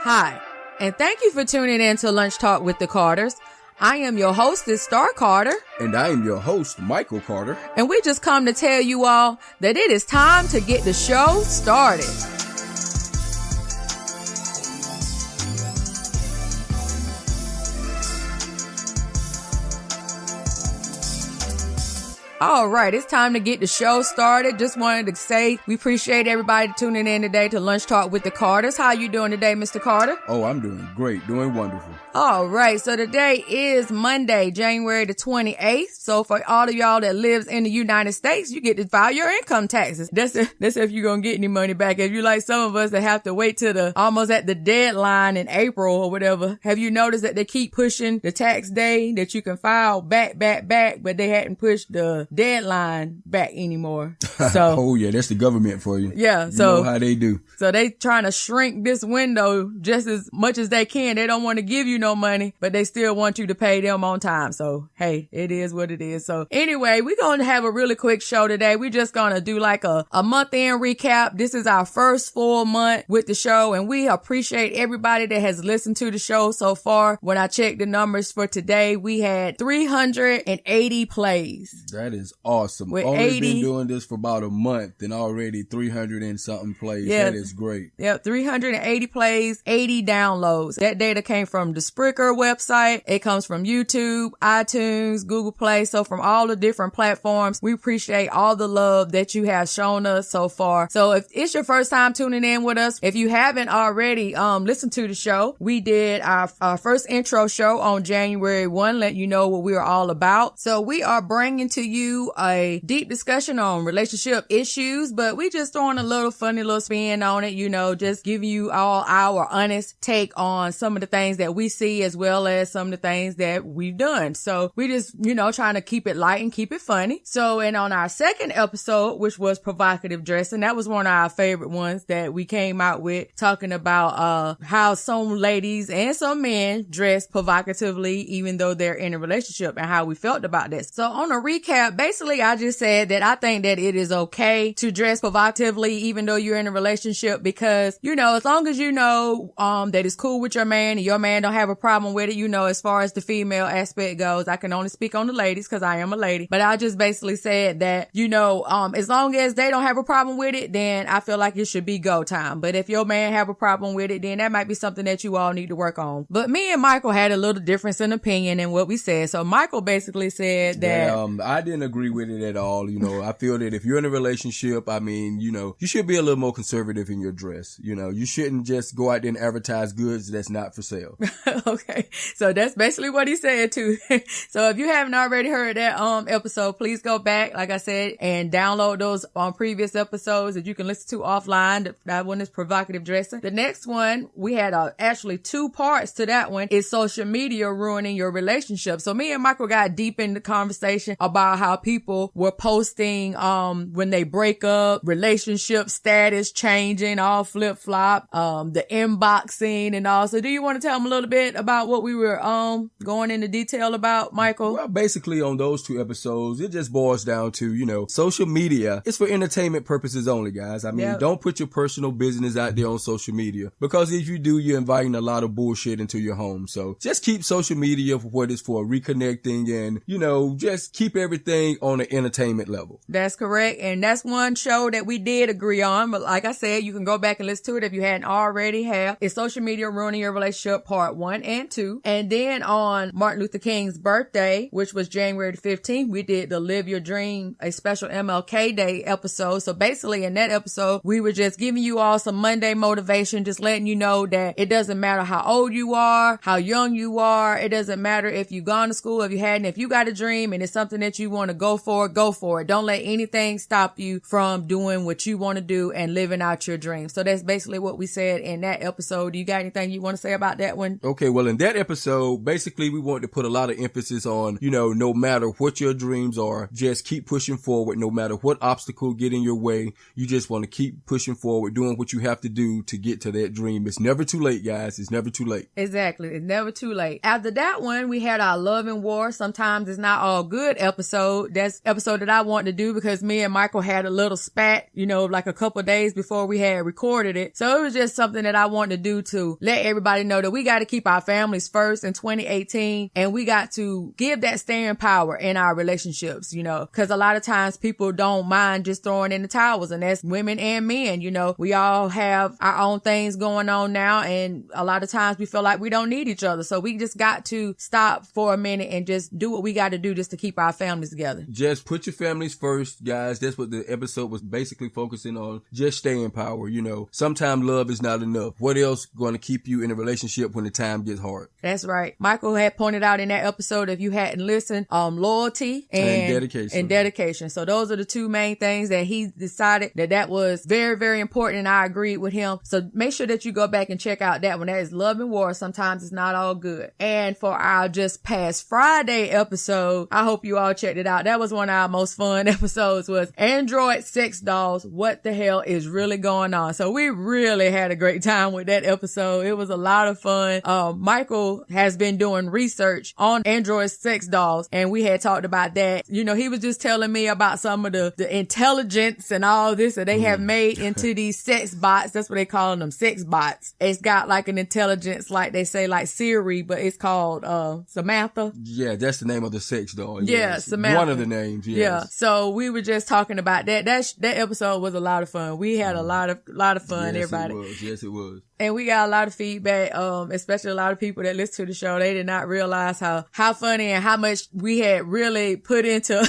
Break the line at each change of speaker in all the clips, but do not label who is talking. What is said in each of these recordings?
Hi, and thank you for tuning in to Lunch Talk with the Carters. I am your hostess, Star Carter.
And I am your host, Michael Carter.
And we just come to tell you all that it is time to get the show started. All right, it's time to get the show started. Just wanted to say we appreciate everybody tuning in today to Lunch Talk with the Carters. How you doing today, Mr. Carter?
Oh, I'm doing great, doing wonderful.
All right, so today is Monday, January the 28th. So for all of y'all that lives in the United States, you get to file your income taxes. That's if you're going to get any money back. If you like some of us that have to wait till almost at the deadline in April or whatever, have you noticed that they keep pushing the tax day that you can file back, but they hadn't pushed the deadline back anymore. So
oh yeah, that's the government for you.
Yeah,
so you know how they do.
So they trying to shrink this window just as much as they can. They don't want to give you no money, but they still want you to pay them on time. So hey, it is what it is. So anyway, we're going to have a really quick show today. We're just going to do like a month end recap. This is our first full month with the show, and we appreciate everybody that has listened to the show so far. When I checked the numbers for today, we had 380 plays.
That is awesome.
With
only
80,
been doing this for about a month and already 300 and something plays.
Yeah,
that is great.
Yep, 380 plays, 80 downloads. That data came from the Spreaker website. It comes from YouTube, iTunes, Google Play. So from all the different platforms, we appreciate all the love that you have shown us so far. So if it's your first time tuning in with us, if you haven't already listened to the show, we did our first intro show on January 1, let you know what we are all about. So we are bringing to you a deep discussion on relationship issues, but we just throwing a little funny little spin on it, just giving you all our honest take on some of the things that we see as well as some of the things that we've done. So we just, trying to keep it light and keep it funny. So, and on our second episode, which was provocative dressing, that was one of our favorite ones that we came out with, talking about how some ladies and some men dress provocatively even though they're in a relationship, and how we felt about this. So on a recap, basically I just said that I think that it is okay to dress provocatively even though you're in a relationship, because as long as that it's cool with your man and your man don't have a problem with it, as far as the female aspect goes. I can only speak on the ladies because I am a lady, but I just basically said that as long as they don't have a problem with it, then I feel like it should be go time. But if your man have a problem with it, then that might be something that you all need to work on. But me and Michael had a little difference in opinion in what we said. So Michael basically said that
I didn't agree with it at all. I feel that if you're in a relationship, you should be a little more conservative in your dress. You shouldn't just go out there and advertise goods that's not for sale.
Okay. So that's basically what he said too. So if you haven't already heard that episode, please go back, like I said, and download those previous episodes that you can listen to offline. That one is provocative dressing. The next one, we had actually two parts to that one, is social media ruining your relationship. So me and Michael got deep in the conversation about how people were posting when they break up, relationship status changing, all flip-flop, the inboxing and all. So do you want to tell them a little bit about what we were going into detail about, Michael?
Well, basically on those two episodes, it just boils down to, social media is for entertainment purposes only, guys. Don't put your personal business out there on social media, because if you do, you're inviting a lot of bullshit into your home. So just keep social media for what it's for, reconnecting, and, just keep everything on an entertainment level.
That's correct. And that's one show that we did agree on. But like I said, you can go back and listen to it if you hadn't already have. It's Social Media Ruining Your Relationship Part 1 and 2. And then on Martin Luther King's birthday, which was January the 15th, we did the Live Your Dream, a special MLK Day episode. So basically in that episode, we were just giving you all some Monday motivation, just letting you know that it doesn't matter how old you are, how young you are. It doesn't matter if you've gone to school, if you hadn't. If you got a dream and it's something that you want to go for it. Don't let anything stop you from doing what you want to do and living out your dreams. So that's basically what we said in that episode. Do you got anything you want to say about that one?
Okay, well, in that episode, basically we wanted to put a lot of emphasis on, no matter what your dreams are, just keep pushing forward. No matter what obstacle get in your way, you just want to keep pushing forward, doing what you have to do to get to that dream. It's never too late, guys. It's never too late.
Exactly. It's never too late. After that one, we had our Love and War. Sometimes it's not all good episode. episode. That's episode that I wanted to do because me and Michael had a little spat, like a couple of days before we had recorded it. So it was just something that I wanted to do to let everybody know that we got to keep our families first in 2018, and we got to give that staying power in our relationships, because a lot of times people don't mind just throwing in the towels, and that's women and men. We all have our own things going on now, and a lot of times we feel like we don't need each other. So we just got to stop for a minute and just do what we got to do just to keep our families together.
Just put your families first, guys. That's what the episode was basically focusing on. Just staying power. Sometimes love is not enough. What else going to keep you in a relationship when the time gets hard?
That's right. Michael had pointed out in that episode, if you hadn't listened, loyalty and dedication. So those are the two main things that he decided that was very, very important, and I agreed with him. So make sure that you go back and check out that one. That is Love and War. Sometimes it's not all good. And for our just past Friday episode, I hope you all checked it out. That was one of our most fun episodes, was Android sex dolls. What the hell is really going on? So we really had a great time with that episode. It was a lot of fun. Michael has been doing research on Android sex dolls, and we had talked about that. He was just telling me about some of the intelligence and all this that they have made into these sex bots. That's what they call them, sex bots. It's got like an intelligence, like they say, like Siri, but it's called Samantha.
Yeah, that's the name of the sex doll.
Yeah,
yes.
Samantha.
One of the names. Yes.
Yeah. So we were just talking about that. That episode was a lot of fun. We had a lot of fun.
Yes,
everybody.
Yes, it was.
And we got a lot of feedback, especially a lot of people that listen to the show. They did not realize how funny and how much we had really put into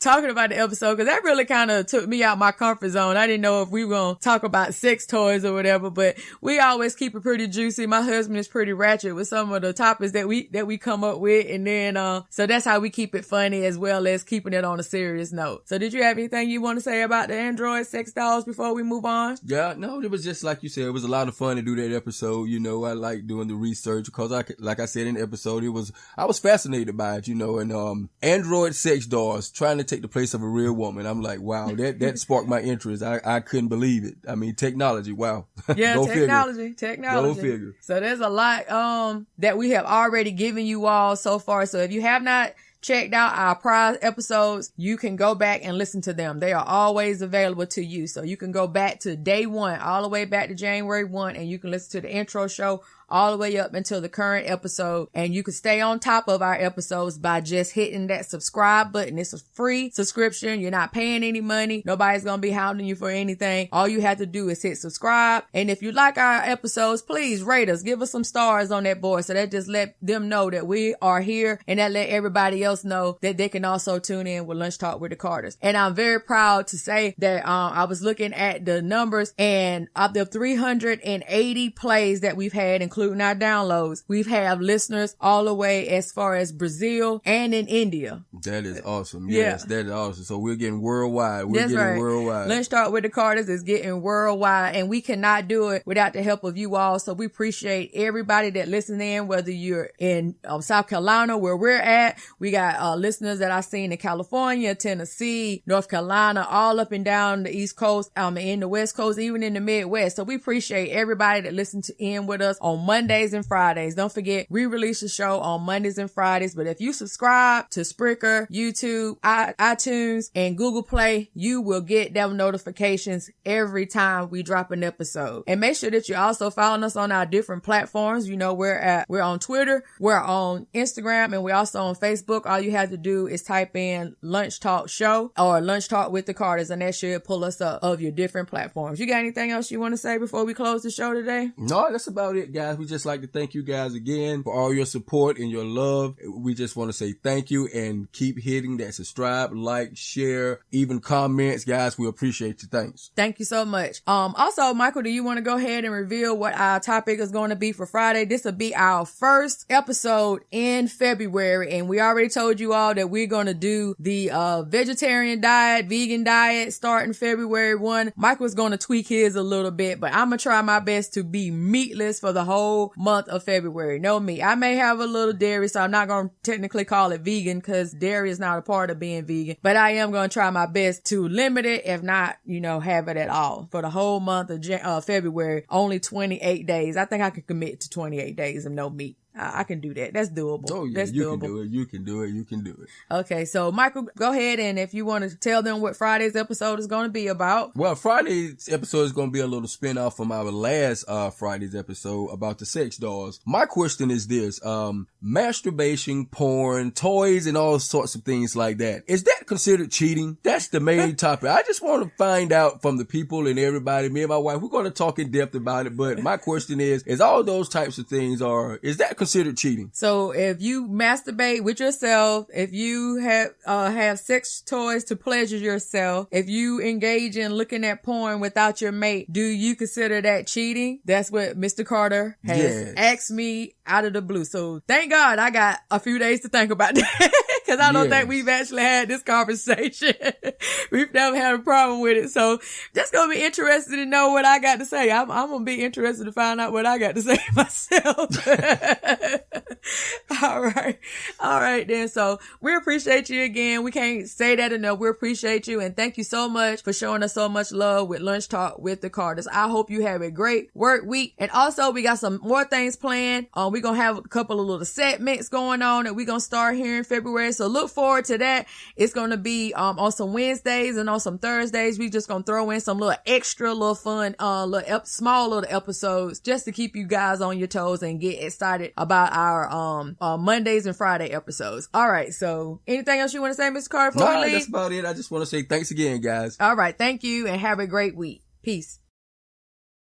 talking about the episode, because that really kind of took me out my comfort zone. I didn't know if we were going to talk about sex toys or whatever, but we always keep it pretty juicy. My husband is pretty ratchet with some of the topics that we come up with. And then, so that's how we keep it funny as well as keeping it on a serious note. So did you have anything you want to say about the Android sex dolls before we move on?
Yeah, no, it was just like you said, it was a lot of fun to do that episode. I like doing the research because like I said in the episode, I was fascinated by it, and Android sex dolls trying to take the place of a real woman. I'm like, wow, that sparked my interest. I couldn't believe it. I mean, technology, wow.
Yeah,
Go
technology.
Go figure.
So there's a lot that we have already given you all so far. So if you have not checked out our prior episodes, you can go back and listen to them. They are always available to you. So you can go back to day 1, all the way back to January 1, and you can listen to the intro show all the way up until the current episode. And you can stay on top of our episodes by just hitting that subscribe button. It's a free subscription. You're not paying any money. Nobody's going to be hounding you for anything. All you have to do is hit subscribe. And if you like our episodes, please rate us. Give us some stars on that board. So that just let them know that we are here, and that let everybody else know that they can also tune in with Lunch Talk with the Carters. And I'm very proud to say that I was looking at the numbers, and of the 380 plays that we've had, including our downloads, we've had listeners all the way as far as Brazil and in India.
That is awesome. Yes, that is awesome. So we're getting worldwide. Worldwide.
Lunch Talk with the Carters is getting worldwide, and we cannot do it without the help of you all. So we appreciate everybody that listens in, whether you're in South Carolina, where we're at. We got listeners that I've seen in California, Tennessee, North Carolina, all up and down the East Coast, in the West Coast, even in the Midwest. So we appreciate everybody that listens in with us on Mondays and Fridays. Don't forget, we release the show on Mondays and Fridays. But if you subscribe to Spreaker, YouTube, iTunes, and Google Play, you will get them notifications every time we drop an episode. And make sure that you also follow us on our different platforms. We're on Twitter, we're on Instagram, and we're also on Facebook. All you have to do is type in Lunch Talk Show or Lunch Talk with the Carters, and that should pull us up of your different platforms. You got anything else you want to say before we close the show today?
No, that's about it, guys. We just like to thank you guys again for all your support and your love. We just want to say thank you, and keep hitting that subscribe, like, share, even comments, guys. We appreciate you. Thanks.
Thank you so much. Also, Michael, do you want to go ahead and reveal what our topic is going to be for Friday? This will be our first episode in February, and we already told you all that we're going to do the vegetarian diet, vegan diet starting February 1. Michael's going to tweak his a little bit, but I'm going to try my best to be meatless for the whole month of February. No meat. I may have a little dairy, so I'm not going to technically call it vegan because dairy is not a part of being vegan, but I am going to try my best to limit it, if not, have it at all for the whole month of February. Only 28 days. I think I can commit to 28 days of no meat. I can do that. That's doable.
Oh yeah,
that's
you
doable.
can do it. You can do it. You can do it.
Okay, so Michael, go ahead, and if you want to tell them what Friday's episode is going to be about.
Well, Friday's episode is going to be a little spin-off from our last Friday's episode about the sex dolls. My question is this: masturbation, porn, toys, and all sorts of things like that. Is that considered cheating? That's the main topic. I just want to find out from the people and everybody. Me and my wife, we're going to talk in depth about it. But my question is all those types of things is that considered cheating?
So if you masturbate with yourself, if you have sex toys to pleasure yourself, if you engage in looking at porn without your mate, do you consider that cheating? That's what Mr. Carter has asked me out of the blue. So thank God I got a few days to think about that. Cause I don't think we've actually had this conversation. We've never had a problem with it. So just gonna be interested to know what I got to say. I'm gonna be interested to find out what I got to say myself. All right then. So we appreciate you again. We can't say that enough. We appreciate you, and thank you so much for showing us so much love with Lunch Talk with the Carters. I hope you have a great work week. And also we got some more things planned. We're gonna have a couple of little segments going on that we're gonna start here in February. So look forward to that. It's gonna be on some Wednesdays and on some Thursdays. We just gonna throw in some little extra, little fun, small little episodes just to keep you guys on your toes and get excited about our Mondays and Friday episodes. All right. So anything else you want to say, Mr. Carter, before we leave?
That's about it. I just want to say thanks again, guys.
All right. Thank you, and have a great week. Peace.